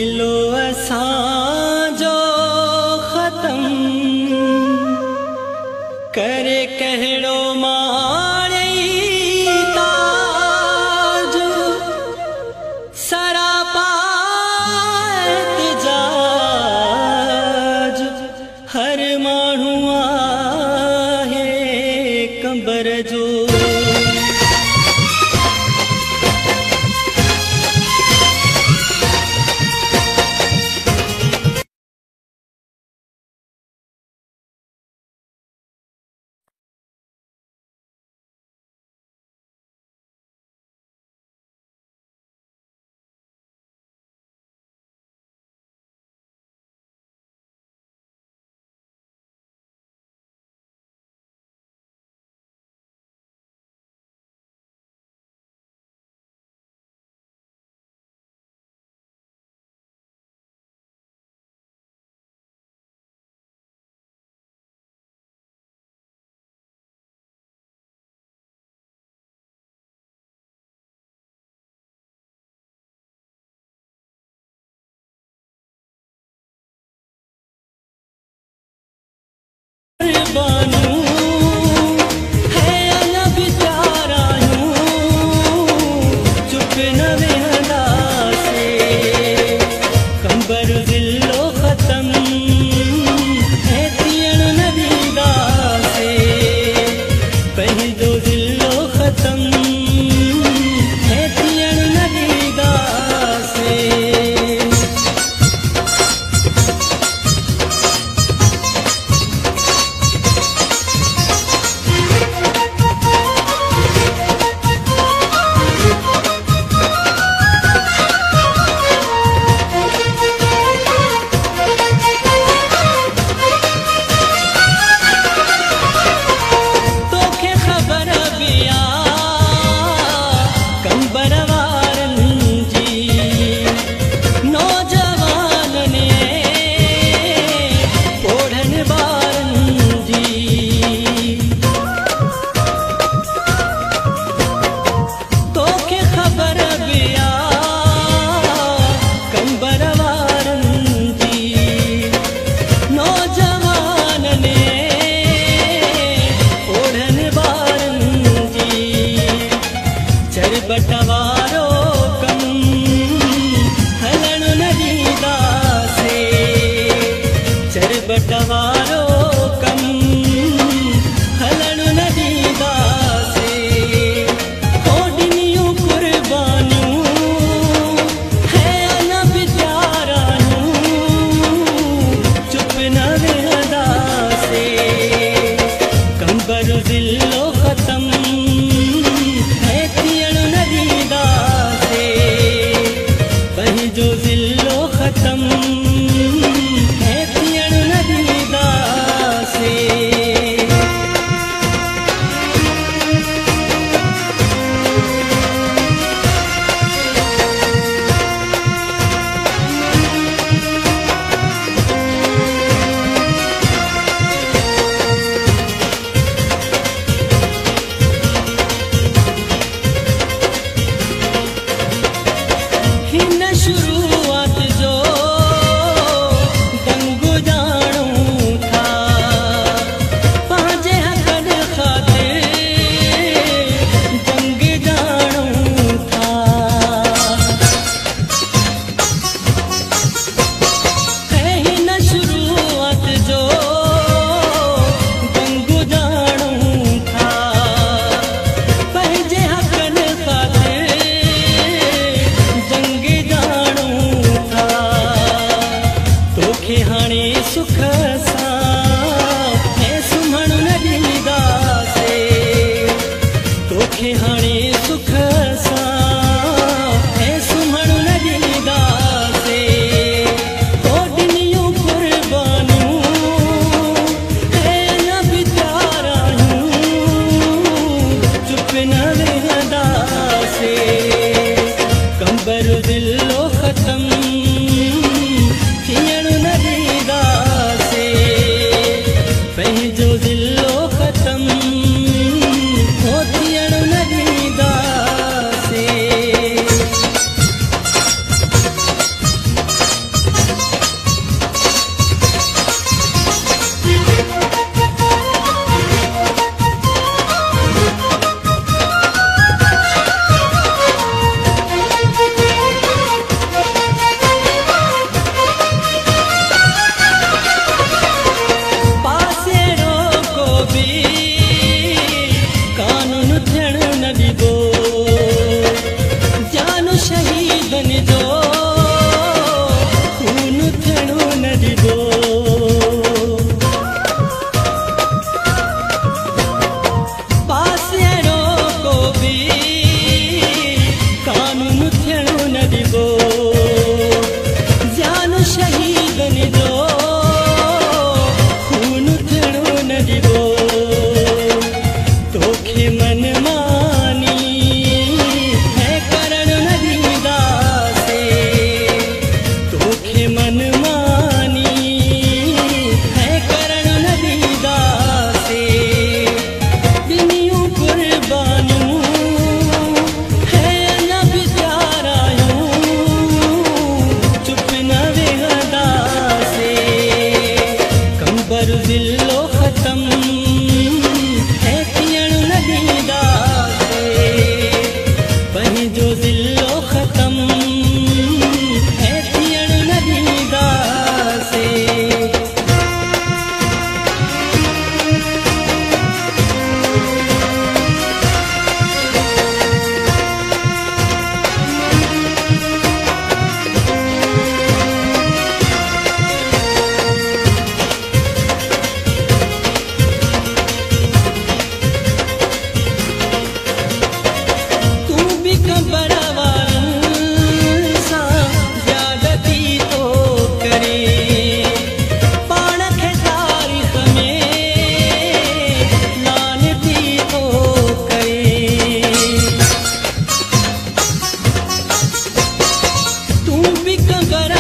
दिलो असांजो ख़त्म करे कहिड़ो माणे ताज सरापा एतिजाज हर माण्हू आहे कंबर जो बानू है अञा भी प्यारा चुप न वेहंदासे कंबर दिलो ख़त्म है थियण न ॾींदासे पंहिंजो दिलो ख़त्म है थियण न ॾींदासे बटवारो कम हलण न ॾींदासे चर बटवारो कम हलण न ॾींदासे ॾिनियूं कुर्बानियूं है अञा भी प्यारायूं चुप न वेहंदासे कंबर दिलो ख़त्म जो दिलो ख़त्म है थियण न ॾींदासे शुरुआत जो दंग जाणूं था पंहिंजे हक़नि ख़ातिर जंग जाणूं था है हिन शुरुआत जो दंग जाणूं था पंहिंजे हक़नि ख़ातिर हाणे सुख सां है सुम्हण न ॾींदासे तोखे हाणे सुख सां है सुम्हण न ॾींदासे ॾिनियूं कुर्बानियूं है अञा भी प्यारायूं चुप न वेहंदासे कंबर दिलो ख़त्म थियण न ॾींदासे पंहिंजो दिलो ख़त्म हो थियण न ॾींदासे। जो खून थियणो न ॾिबो पासेरो को बि कानून थियणो न ॾिबो जान शहीदनि जो खून थियणो न ॾिबो तोखे मनमानी है करण न ॾींदासीं तोखे मनमानी है करण न ॾींदासीं ॾिनियूं कुर्बानियूं है अञा बि प्यारायूं चुप न वेहंदासीं कंबर ज़िलो ख़त्म है थियणु न ॾींदासीं पंहिंजो ज़िलो ख़त्म है थियणु न ॾींदासीं तू भी कंबर वारनि सां ज़्यादती तो करे पाण खे तारीख़ में लानती तो करे तू भी कंबर